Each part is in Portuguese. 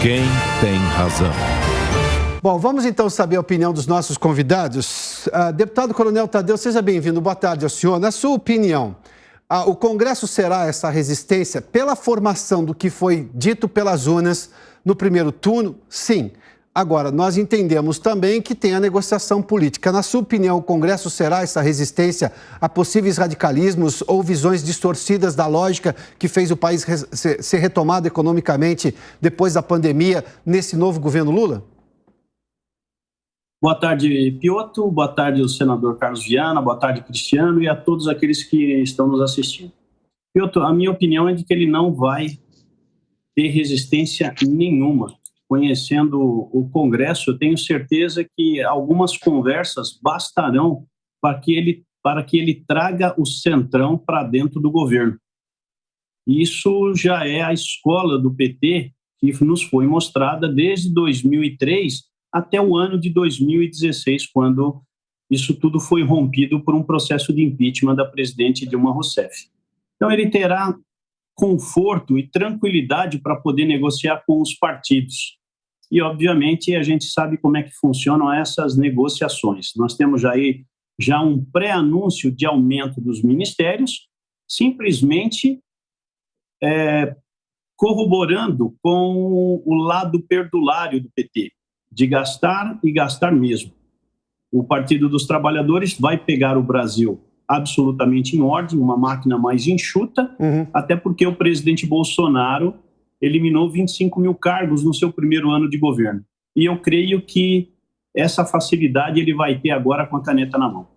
Quem tem razão? Bom, vamos então saber a opinião dos nossos convidados. Deputado Coronel Tadeu, seja bem-vindo. Boa tarde ao senhor. Na sua opinião, o Congresso será essa resistência pela formação do que foi dito pelas urnas no primeiro turno? Sim. Agora, nós entendemos também que tem a negociação política. Na sua opinião, o Congresso será essa resistência a possíveis radicalismos ou visões distorcidas da lógica que fez o país ser retomado economicamente depois da pandemia nesse novo governo Lula? Boa tarde, Piotr. Boa tarde, o senador Carlos Viana. Boa tarde, Cristiano, e a todos aqueles que estão nos assistindo. Piotr, a minha opinião é de que ele não vai ter resistência nenhuma. Conhecendo o Congresso, eu tenho certeza que algumas conversas bastarão para que ele traga o Centrão para dentro do governo. Isso já é a escola do PT que nos foi mostrada desde 2003 até o ano de 2016, quando isso tudo foi rompido por um processo de impeachment da presidente Dilma Rousseff. Então, ele terá conforto e tranquilidade para poder negociar com os partidos. E, obviamente, a gente sabe como é que funcionam essas negociações. Nós temos já um pré-anúncio de aumento dos ministérios, simplesmente corroborando com o lado perdulário do PT, de gastar e gastar mesmo. O Partido dos Trabalhadores vai pegar o Brasil absolutamente em ordem, uma máquina mais enxuta, até porque o presidente Bolsonaro eliminou 25 mil cargos no seu primeiro ano de governo. E eu creio que essa facilidade ele vai ter agora com a caneta na mão.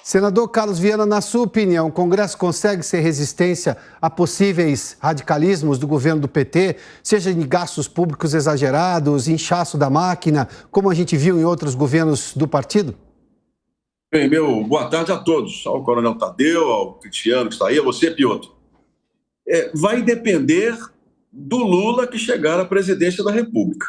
Senador Carlos Viana, na sua opinião, o Congresso consegue ser resistência a possíveis radicalismos do governo do PT, seja em gastos públicos exagerados, inchaço da máquina, como a gente viu em outros governos do partido? Bem, boa tarde a todos, ao Coronel Tadeu, ao Cristiano que está aí, a você, Piotr. Vai depender do Lula que chegar à presidência da República.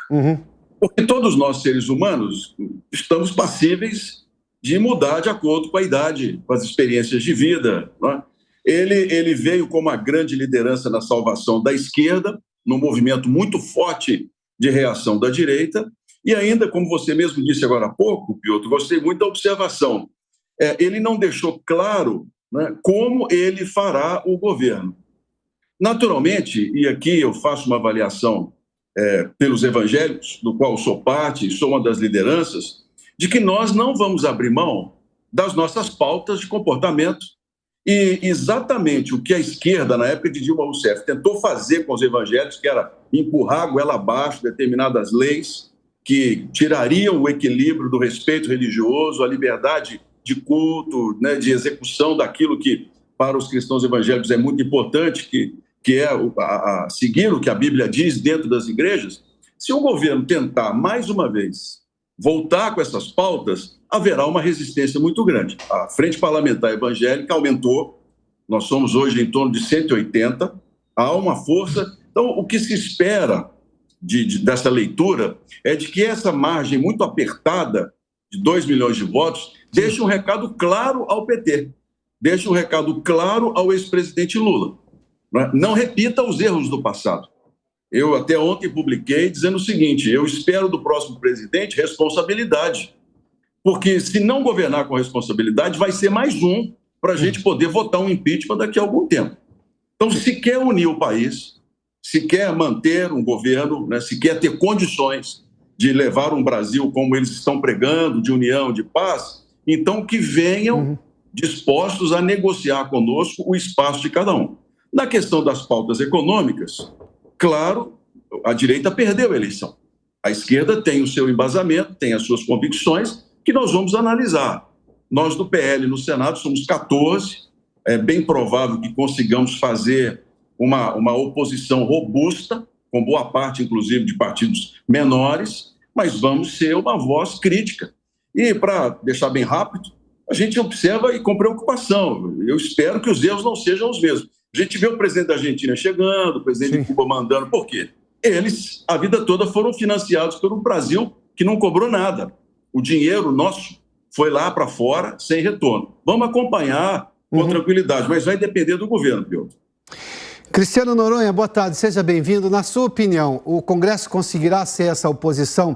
Porque todos nós, seres humanos, estamos passíveis de mudar de acordo com a idade, com as experiências de vida. Né? Ele veio como uma grande liderança na salvação da esquerda, num movimento muito forte de reação da direita, e ainda, como você mesmo disse agora há pouco, Piotr, gostei muito da observação, ele não deixou claro, né, como ele fará o governo. Naturalmente, e aqui eu faço uma avaliação pelos evangélicos, do qual sou parte, sou uma das lideranças, de que nós não vamos abrir mão das nossas pautas de comportamento. E exatamente o que a esquerda, na época de Dilma Rousseff, tentou fazer com os evangélicos, que era empurrar a goela abaixo determinadas leis que tirariam o equilíbrio do respeito religioso, a liberdade de culto, né, de execução daquilo que, para os cristãos evangélicos, é muito importante, que é seguir o que a Bíblia diz dentro das igrejas. Se o governo tentar, mais uma vez, voltar com essas pautas, haverá uma resistência muito grande. A Frente Parlamentar Evangélica aumentou, nós somos hoje em torno de 180, há uma força. Então, o que se espera dessa leitura é de que essa margem muito apertada, de 2 milhões de votos, deixe um recado claro ao PT, deixe um recado claro ao ex-presidente Lula. Não repita os erros do passado. Eu até ontem publiquei dizendo o seguinte: eu espero do próximo presidente responsabilidade, porque se não governar com responsabilidade, vai ser mais um para a gente poder votar um impeachment daqui a algum tempo. Então, se quer unir o país, se quer manter um governo, né, se quer ter condições de levar um Brasil como eles estão pregando, de união, de paz, então que venham dispostos a negociar conosco o espaço de cada um. Na questão das pautas econômicas, claro, a direita perdeu a eleição. A esquerda tem o seu embasamento, tem as suas convicções, que nós vamos analisar. Nós do PL no Senado somos 14, é bem provável que consigamos fazer uma oposição robusta, com boa parte, inclusive, de partidos menores, mas vamos ser uma voz crítica. E, para deixar bem rápido, a gente observa e com preocupação. Eu espero que os erros não sejam os mesmos. A gente vê o presidente da Argentina chegando, o presidente de Cuba mandando. Por quê? Eles, a vida toda, foram financiados pelo Brasil, que não cobrou nada. O dinheiro nosso foi lá para fora, sem retorno. Vamos acompanhar com tranquilidade, mas vai depender do governo, Piotr. Cristiano Noronha, boa tarde, seja bem-vindo. Na sua opinião, o Congresso conseguirá ser essa oposição?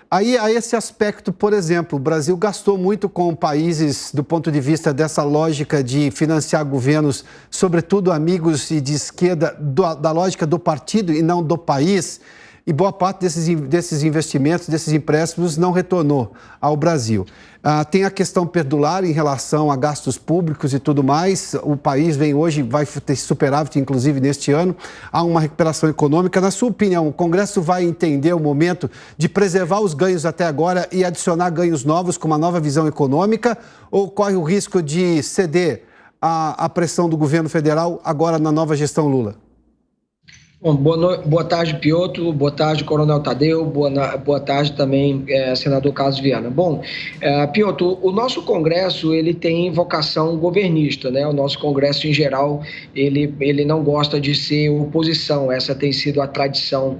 Aí, a esse aspecto, por exemplo, o Brasil gastou muito com países do ponto de vista dessa lógica de financiar governos, sobretudo amigos e de esquerda, da lógica do partido e não do país. E boa parte desses investimentos, desses empréstimos, não retornou ao Brasil. Tem a questão perdular em relação a gastos públicos e tudo mais. O país vai ter superávit, inclusive, neste ano. Há uma recuperação econômica. Na sua opinião, o Congresso vai entender o momento de preservar os ganhos até agora e adicionar ganhos novos com uma nova visão econômica? Ou corre o risco de ceder à pressão do governo federal agora na nova gestão Lula? Bom, boa tarde, Piotr, boa tarde, Coronel Tadeu, boa tarde também, senador Carlos Viana. Bom, Piotr, o nosso Congresso, ele tem vocação governista, né? O nosso Congresso, em geral, ele não gosta de ser oposição, essa tem sido a tradição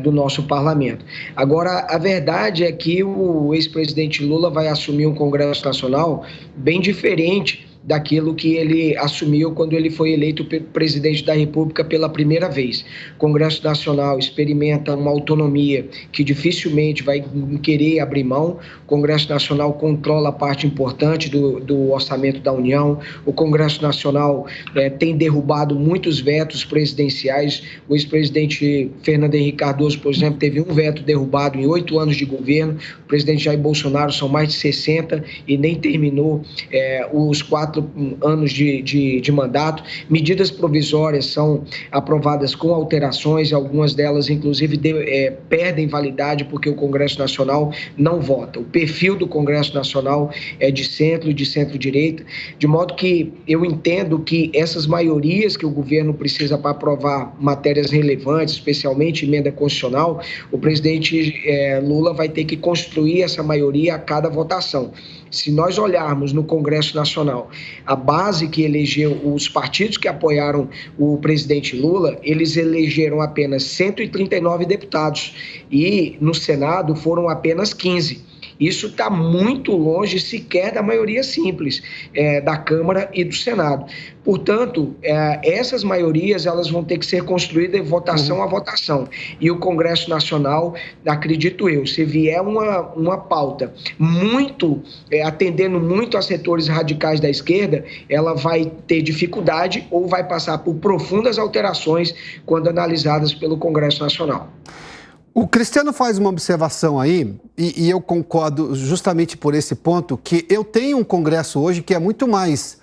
do nosso parlamento. Agora, a verdade é que o ex-presidente Lula vai assumir um Congresso Nacional bem diferente daquilo que ele assumiu quando ele foi eleito presidente da República pela primeira vez. O Congresso Nacional experimenta uma autonomia que dificilmente vai querer abrir mão. O Congresso Nacional controla a parte importante do orçamento da União. O Congresso Nacional tem derrubado muitos vetos presidenciais. O ex-presidente Fernando Henrique Cardoso, por exemplo, teve um veto derrubado em 8 anos de governo. O presidente Jair Bolsonaro são mais de 60 e nem terminou os 4 anos de mandato. Medidas provisórias são aprovadas com alterações, algumas delas, inclusive, perdem validade porque o Congresso Nacional não vota. O perfil do Congresso Nacional é de centro e de centro-direita, de modo que eu entendo que essas maiorias que o governo precisa para aprovar matérias relevantes, especialmente emenda constitucional, o presidente Lula vai ter que construir essa maioria a cada votação. Se nós olharmos no Congresso Nacional, a base que elegeu, os partidos que apoiaram o presidente Lula, eles elegeram apenas 139 deputados e no Senado foram apenas 15. Isso está muito longe sequer da maioria simples da Câmara e do Senado. Portanto, essas maiorias elas vão ter que ser construídas de votação a votação. E o Congresso Nacional, acredito eu, se vier uma pauta muito, atendendo muito a setores radicais da esquerda, ela vai ter dificuldade ou vai passar por profundas alterações quando analisadas pelo Congresso Nacional. O Cristiano faz uma observação aí, e eu concordo justamente por esse ponto, que eu tenho um Congresso hoje que é muito mais,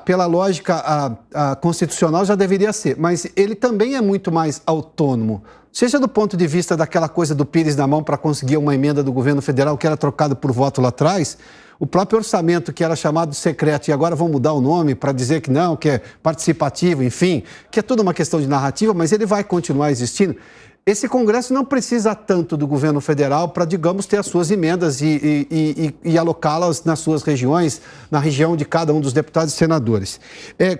pela lógica a constitucional já deveria ser, mas ele também é muito mais autônomo, seja do ponto de vista daquela coisa do Pires na mão para conseguir uma emenda do governo federal que era trocado por voto lá atrás, o próprio orçamento que era chamado de secreto e agora vão mudar o nome para dizer que não, que é participativo, enfim, que é tudo uma questão de narrativa, mas ele vai continuar existindo. Esse Congresso não precisa tanto do governo federal para, digamos, ter as suas emendas e alocá-las nas suas regiões, na região de cada um dos deputados e senadores.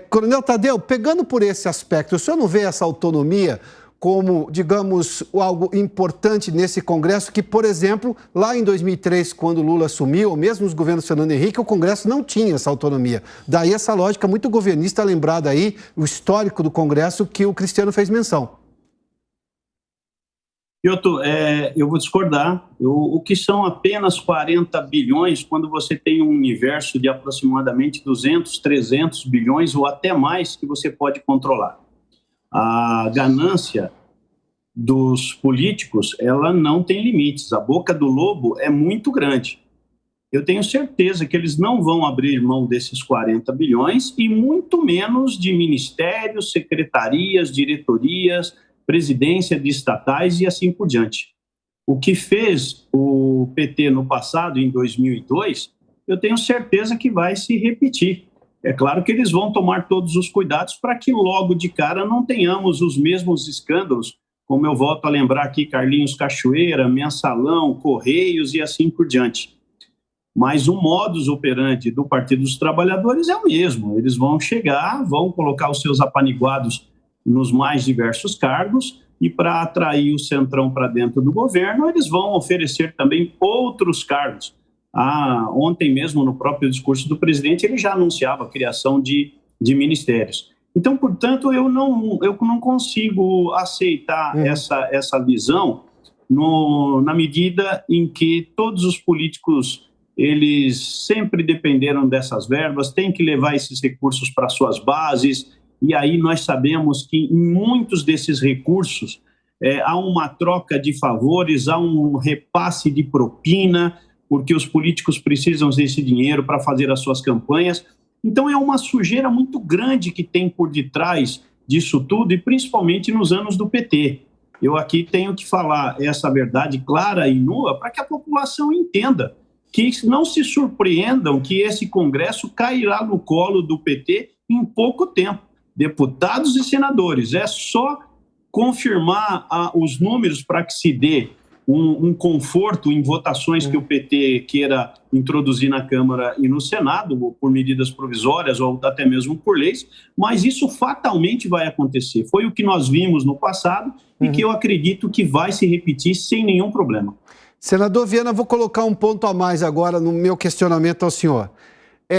Coronel Tadeu, pegando por esse aspecto, o senhor não vê essa autonomia como, digamos, algo importante nesse Congresso que, por exemplo, lá em 2003, quando Lula assumiu, ou mesmo os governos Fernando Henrique, o Congresso não tinha essa autonomia. Daí essa lógica muito governista lembrada aí, o histórico do Congresso que o Cristiano fez menção. Eu vou discordar. O que são apenas 40 bilhões, quando você tem um universo de aproximadamente 200, 300 bilhões ou até mais que você pode controlar. A ganância dos políticos, ela não tem limites. A boca do lobo é muito grande. Eu tenho certeza que eles não vão abrir mão desses 40 bilhões e muito menos de ministérios, secretarias, diretorias, presidência de estatais e assim por diante. O que fez o PT no passado, em 2002, eu tenho certeza que vai se repetir. É claro que eles vão tomar todos os cuidados para que logo de cara não tenhamos os mesmos escândalos, como eu volto a lembrar aqui, Carlinhos Cachoeira, Mensalão, Correios e assim por diante. Mas o modus operandi do Partido dos Trabalhadores é o mesmo. Eles vão chegar, vão colocar os seus apaniguados nos mais diversos cargos e para atrair o centrão para dentro do governo, eles vão oferecer também outros cargos. Ontem mesmo, no próprio discurso do presidente, ele já anunciava a criação de ministérios. Então, portanto, eu não consigo aceitar essa visão na medida em que todos os políticos, eles sempre dependeram dessas verbas, têm que levar esses recursos para suas bases, e aí nós sabemos que em muitos desses recursos há uma troca de favores, há um repasse de propina, porque os políticos precisam desse dinheiro para fazer as suas campanhas. Então, é uma sujeira muito grande que tem por detrás disso tudo, e principalmente nos anos do PT. Eu aqui tenho que falar essa verdade clara e nua para que a população entenda, que não se surpreendam que esse Congresso cairá no colo do PT em pouco tempo. Deputados e senadores, é só confirmar os números para que se dê um conforto em votações que o PT queira introduzir na Câmara e no Senado, ou por medidas provisórias ou até mesmo por leis, mas isso fatalmente vai acontecer. Foi o que nós vimos no passado e que eu acredito que vai se repetir sem nenhum problema. Senador Viana, vou colocar um ponto a mais agora no meu questionamento ao senhor.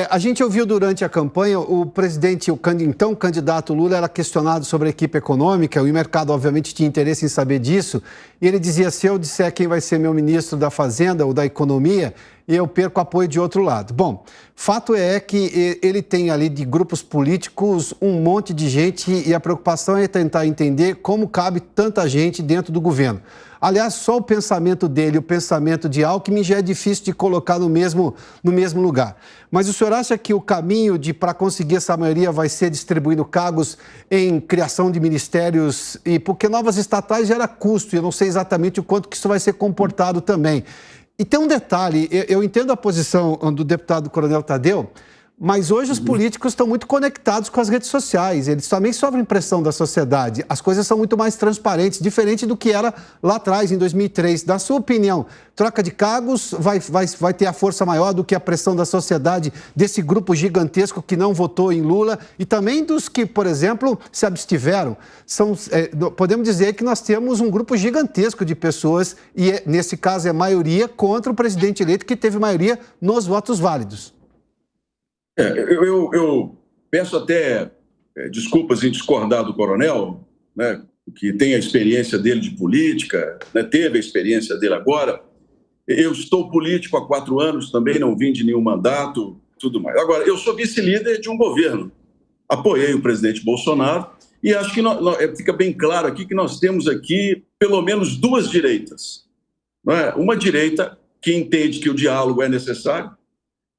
A gente ouviu durante a campanha o presidente, o então candidato Lula, era questionado sobre a equipe econômica, o mercado obviamente tinha interesse em saber disso, e ele dizia, se eu disser quem vai ser meu ministro da Fazenda ou da Economia, eu perco apoio de outro lado. Bom, fato é que ele tem ali de grupos políticos um monte de gente e a preocupação é tentar entender como cabe tanta gente dentro do governo. Aliás, só o pensamento dele, o pensamento de Alckmin já é difícil de colocar no mesmo lugar. Mas o senhor acha que o caminho para conseguir essa maioria vai ser distribuindo cargos em criação de ministérios? E porque novas estatais gera custo, e eu não sei exatamente o quanto que isso vai ser comportado também. E tem um detalhe, eu entendo a posição do deputado Coronel Tadeu, mas hoje os políticos estão muito conectados com as redes sociais, eles também sofrem pressão da sociedade, as coisas são muito mais transparentes, diferente do que era lá atrás, em 2003. Na sua opinião, troca de cargos vai ter a força maior do que a pressão da sociedade, desse grupo gigantesco que não votou em Lula e também dos que, por exemplo, se abstiveram? Podemos dizer que nós temos um grupo gigantesco de pessoas, e nesse caso é maioria, contra o presidente eleito que teve maioria nos votos válidos. Eu peço até desculpas em discordar do coronel, né, que tem a experiência dele de política, né, teve a experiência dele agora. Eu estou político há 4 anos, também não vim de nenhum mandato, tudo mais. Agora, eu sou vice-líder de um governo, apoiei o presidente Bolsonaro e acho que fica bem claro aqui que nós temos aqui pelo menos 2 direitas. Não é? Uma direita que entende que o diálogo é necessário.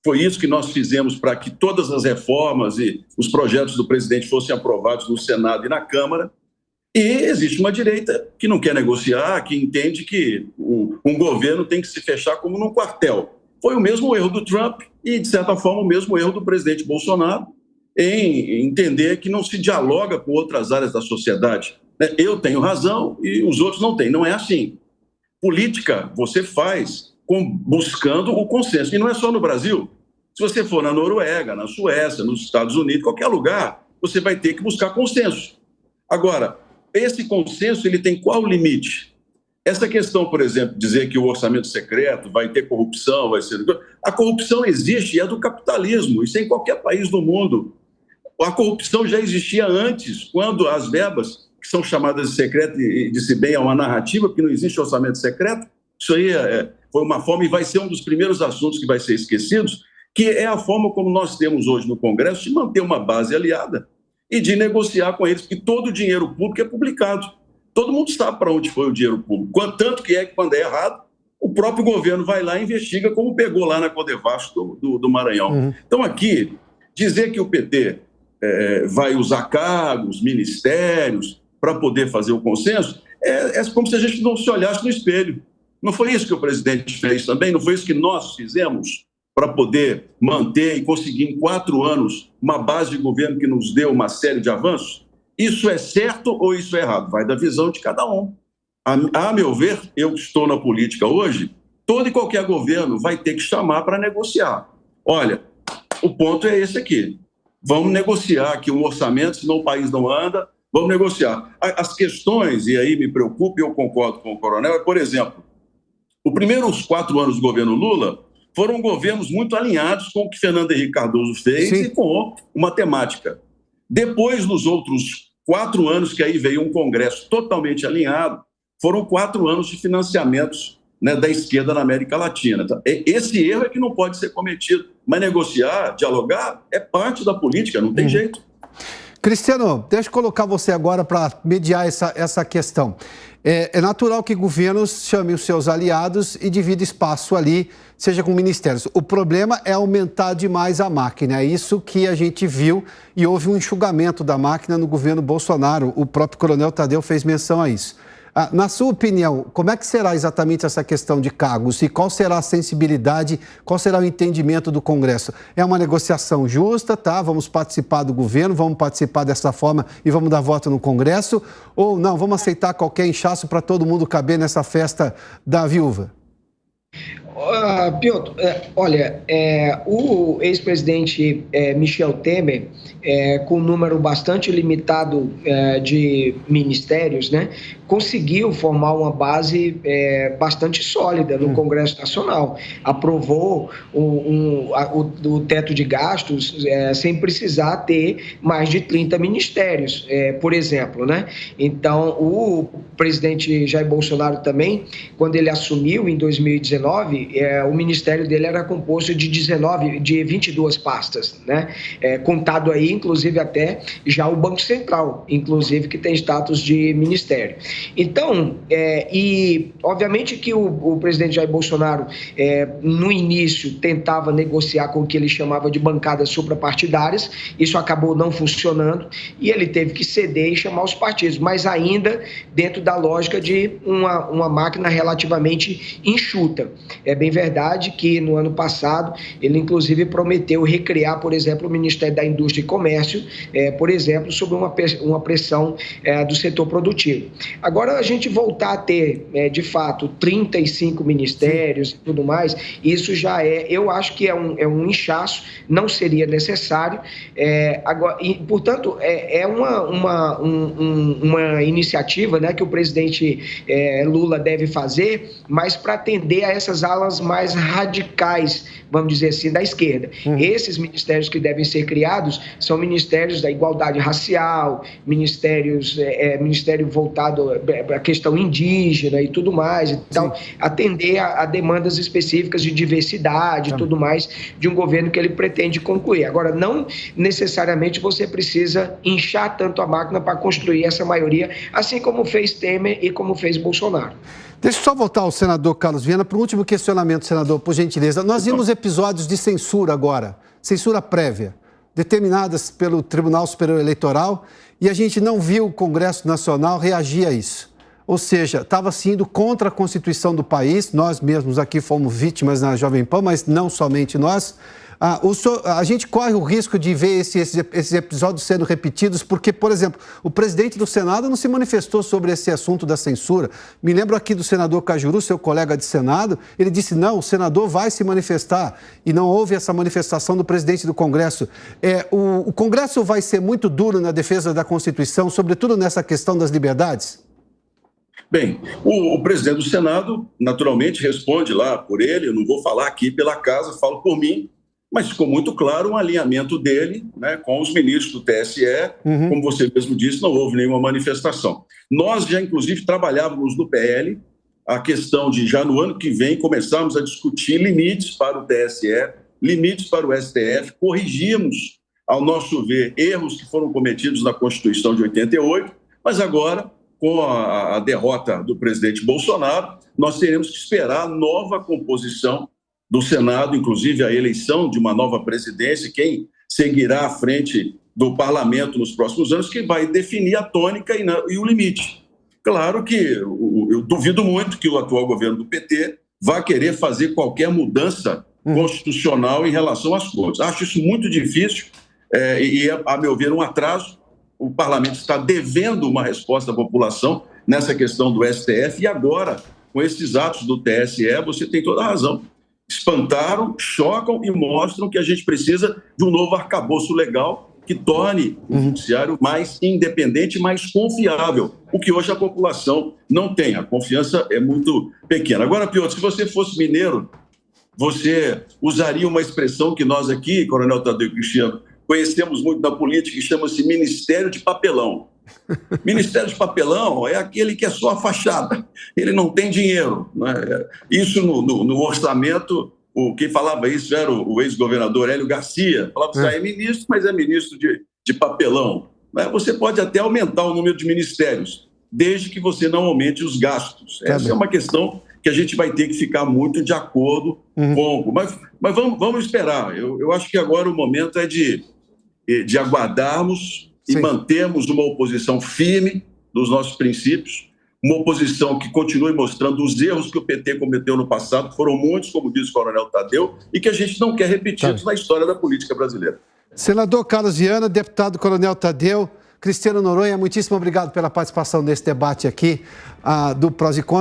Foi isso que nós fizemos para que todas as reformas e os projetos do presidente fossem aprovados no Senado e na Câmara. E existe uma direita que não quer negociar, que entende que um governo tem que se fechar como num quartel. Foi o mesmo erro do Trump e, de certa forma, o mesmo erro do presidente Bolsonaro em entender que não se dialoga com outras áreas da sociedade. Eu tenho razão e os outros não têm. Não é assim. Política você faz buscando o consenso. E não é só no Brasil. Se você for na Noruega, na Suécia, nos Estados Unidos, qualquer lugar, você vai ter que buscar consenso. Agora, esse consenso ele tem qual limite? Essa questão, por exemplo, dizer que o orçamento secreto vai ter corrupção, vai ser... A corrupção existe e é do capitalismo, isso é em qualquer país do mundo. A corrupção já existia antes, quando as verbas, que são chamadas de secreto, e disse bem, é uma narrativa, porque não existe orçamento secreto. Isso aí foi uma forma, e vai ser um dos primeiros assuntos que vai ser esquecidos, que é a forma como nós temos hoje no Congresso de manter uma base aliada e de negociar com eles, porque todo o dinheiro público é publicado. Todo mundo sabe para onde foi o dinheiro público. Tanto que quando é errado, o próprio governo vai lá e investiga, como pegou lá na Codevasf do Maranhão. Então, aqui, dizer que o PT vai usar cargos, ministérios, para poder fazer o consenso, é como se a gente não se olhasse no espelho. Não foi isso que o presidente fez também? Não foi isso que nós fizemos para poder manter e conseguir em 4 anos uma base de governo que nos deu uma série de avanços? Isso é certo ou isso é errado? Vai da visão de cada um. A meu ver, eu estou na política hoje, todo e qualquer governo vai ter que chamar para negociar. Olha, o ponto é esse aqui. Vamos negociar aqui um orçamento, senão o país não anda, vamos negociar. As questões, e aí me preocupa e eu concordo com o coronel, por exemplo, os primeiros 4 anos do governo Lula foram governos muito alinhados com o que Fernando Henrique Cardoso fez. Sim. E com uma temática. Depois, nos outros 4 anos, que aí veio um Congresso totalmente alinhado, foram 4 anos de financiamentos, né, da esquerda na América Latina. Então, esse erro é que não pode ser cometido. Mas negociar, dialogar, é parte da política, não tem jeito. Cristiano, deixa eu colocar você agora para mediar essa questão. É natural que governos chamem os seus aliados e dividam espaço ali, seja com ministérios. O problema é aumentar demais a máquina. É isso que a gente viu e houve um enxugamento da máquina no governo Bolsonaro. O próprio Coronel Tadeu fez menção a isso. Na sua opinião, como é que será exatamente essa questão de cargos e qual será a sensibilidade, qual será o entendimento do Congresso? É uma negociação justa, tá? Vamos participar do governo, vamos participar dessa forma e vamos dar voto no Congresso? Ou não, vamos aceitar qualquer inchaço para todo mundo caber nessa festa da viúva? Piotr, olha, o ex-presidente Michel Temer, com um número bastante limitado de ministérios, né, conseguiu formar uma base bastante sólida no Congresso Nacional. Aprovou o teto de gastos sem precisar ter mais de 30 ministérios, por exemplo, né? Então, o presidente Jair Bolsonaro também, quando ele assumiu em 2019, o ministério dele era composto de 22 pastas, né? Contado aí, inclusive, até já o Banco Central, inclusive, que tem status de ministério. Então, e obviamente que o presidente Jair Bolsonaro, no início, tentava negociar com o que ele chamava de bancadas suprapartidárias, isso acabou não funcionando e ele teve que ceder e chamar os partidos, mas ainda dentro da lógica de uma máquina relativamente enxuta. É bem verdade que no ano passado ele inclusive prometeu recriar, por exemplo, o Ministério da Indústria e Comércio, por exemplo, sob uma pressão do setor produtivo. Agora, a gente voltar a ter, de fato, 35 ministérios e tudo mais, isso já eu acho que é um inchaço, não seria necessário. Agora, e, portanto, é uma iniciativa, né, que o presidente Lula deve fazer, mas para atender a essas alas mais radicais, vamos dizer assim, da esquerda. Esses ministérios que devem ser criados são ministérios da igualdade racial, ministério voltado para a questão indígena e tudo mais. Então, atender a demandas específicas de diversidade e tudo mais de um governo que ele pretende concluir. Agora, não necessariamente você precisa inchar tanto a máquina para construir essa maioria, assim como fez Temer e como fez Bolsonaro. Deixa eu só voltar ao senador Carlos Viana para o último questionamento, senador, por gentileza. Nós vimos episódios de censura agora, censura prévia, determinadas pelo Tribunal Superior Eleitoral, e a gente não viu o Congresso Nacional reagir a isso. Ou seja, estava se indo contra a Constituição do país, nós mesmos aqui fomos vítimas na Jovem Pan, mas não somente nós. A gente corre o risco de ver esses episódios sendo repetidos, porque, por exemplo, o presidente do Senado não se manifestou sobre esse assunto da censura. Me lembro aqui do senador Cajuru, seu colega de Senado, ele disse, não, o senador vai se manifestar, e não houve essa manifestação do presidente do Congresso. O Congresso vai ser muito duro na defesa da Constituição, sobretudo nessa questão das liberdades? Bem, o presidente do Senado, naturalmente, responde lá por ele, eu não vou falar aqui pela casa, falo por mim, mas ficou muito claro um alinhamento dele, né, com os ministros do TSE, como você mesmo disse, não houve nenhuma manifestação. Nós já, inclusive, trabalhávamos no PL a questão de, já no ano que vem, começarmos a discutir limites para o TSE, limites para o STF, corrigimos, ao nosso ver, erros que foram cometidos na Constituição de 88, mas agora, com a derrota do presidente Bolsonaro, nós teremos que esperar a nova composição do Senado, inclusive a eleição de uma nova presidência, quem seguirá à frente do parlamento nos próximos anos, que vai definir a tônica e o limite. Claro que eu duvido muito que o atual governo do PT vá querer fazer qualquer mudança constitucional em relação às coisas. Acho isso muito difícil e, a meu ver, um atraso. O parlamento está devendo uma resposta à população nessa questão do STF e agora, com esses atos do TSE, você tem toda a razão. Espantaram, chocam e mostram que a gente precisa de um novo arcabouço legal que torne o judiciário mais independente e mais confiável, o que hoje a população não tem. A confiança é muito pequena. Agora, Piotr, se você fosse mineiro, você usaria uma expressão que nós aqui, Coronel Tadeu e Cristiano, conhecemos muito da política, que chama-se Ministério de Papelão. Ministério de Papelão é aquele que é só a fachada, ele não tem dinheiro, né? Isso no orçamento, quem falava isso era o ex-governador Hélio Garcia, falava que é ministro, mas é ministro de papelão. Né? Você pode até aumentar o número de ministérios, desde que você não aumente os gastos. Essa é uma questão que a gente vai ter que ficar muito de acordo com. Mas vamos esperar. Eu acho que agora o momento é de aguardarmos e mantermos uma oposição firme dos nossos princípios, uma oposição que continue mostrando os erros que o PT cometeu no passado, que foram muitos, como diz o Coronel Tadeu, e que a gente não quer repetir na história da política brasileira. Senador Carlos Viana, deputado Coronel Tadeu, Cristiano Noronha, muitíssimo obrigado pela participação nesse debate aqui do Prós e Contras.